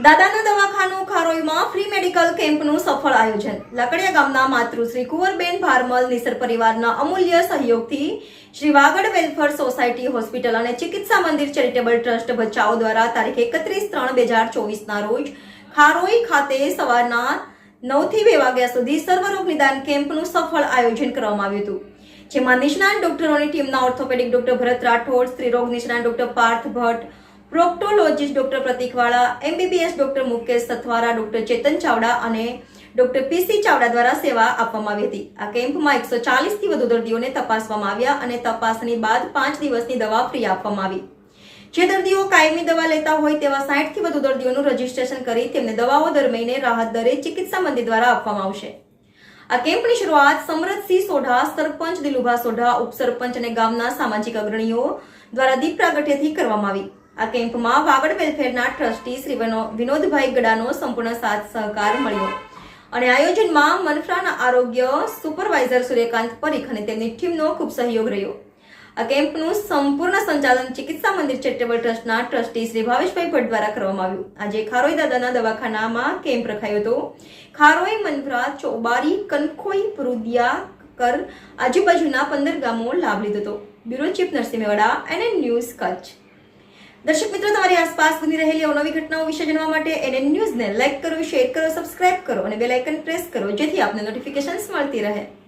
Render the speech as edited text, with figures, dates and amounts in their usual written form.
દાદાના દવાખાનું ખારોઈમાં free medical કેમ્પનું સફળ આયોજન. લાકડિયા ગામના માતૃશ્રી કુંવરબેન ભારમલ નિસર પરિવારના અમૂલ્ય સહયોગથી Shri Vagad welfare society hospital અને ચિકિત્સા મંદિર ચેરિટેબલ ટ્રસ્ટ ભચાઉ દ્વારા તારીખ 31/3/2024 રોજ ખારોઈ ખાતે સવારના 9 થી 2 વાગ્યા સુધી સર્વરોગ નિદાન કેમ્પનું સફળ આયોજન કરવામાં આવ્યું હતું, જેમાં નિષ્ણાત ડોક્ટરોની ટીમના ઓર્થોપેડિક ડોક્ટર ભરત રાઠોડ, સ્ત્રીરોગ નિષ્ણાત doctor Parth Bhatt, proctologist doctor Pratikwala, MBBS doctor Mukesh Sathwara, doctor Chetan Chavda અને ડોક્ટર પીસી ચાવડા દ્વારા સેવા આપવામાં આવી હતી. આ કેમ્પમાં 140 થી વધુ દર્દીઓને તપાસવામાં આવ્યા અને તપાસણી બાદ 5 દિવસની દવા ફ્રી આપવામાં આવી. જે દર્દીઓ કાયમી દવા લેતા હોય તેવા 60 થી વધુ દર્દીઓનું રજીસ્ટ્રેશન કરી તેમને દવાઓ દર મહિને રાહત દરે ચિકિત્સા મંદિર દ્વારા આપવામાં આવશે. આ કેમ્પની શરૂઆત સમરથસિંહ સોઢા, સરપંચ દિલુભા સોઢા, ઉપસરપંચ અને ગામના સામાજિક અગ્રણીઓ દ્વારા દીપ પ્રાગટ્યથી કરવામાં આવી. આ કેમ્પમાં વાગડ વેલફેરના ટ્રસ્ટી શ્રી વિનોદભાઈ ગડાનો સંપૂર્ણ સાથ સહકાર મળ્યો અને આયોજનમાં મનફ્રાના આરોગ્ય સુપરવાઇઝર સૂર્યકાંત પરીખ અને તેમની ટીમનો ખૂબ સહયોગ રહ્યો. આ કેમ્પનું સંપૂર્ણ સંચાલન ચિકિત્સા મંદિર ચેરિટેબલ ટ્રસ્ટના ટ્રસ્ટી શ્રી ભાવેશભાઈ ભટ્ટ દ્વારા કરવામાં આવ્યું. આજે ખારોઈ દાદાના દવાખાનામાં કેમ્પ રખાયો હતો. ખારોઈ, મનફ્રા, ચોબારી, કનખોઈ, પુરુદિયા કર આજુબાજુના 15 ગામો લાભ લીધો હતો. Bureau chief Narsinh Mewada, NN news, Kutch. દર્શક મિત્રો, તમારી આસપાસ બની રહેલી અવનવી ઘટનાઓ વિશે જાણવા માટે NN ન્યૂઝને લાઈક કરો, શેર કરો, સબસ્ક્રાઇબ કરો અને બેલ આઇકન પ્રેસ કરો, જેથી આપને નોટિફિકેશન્સ મળતી રહે.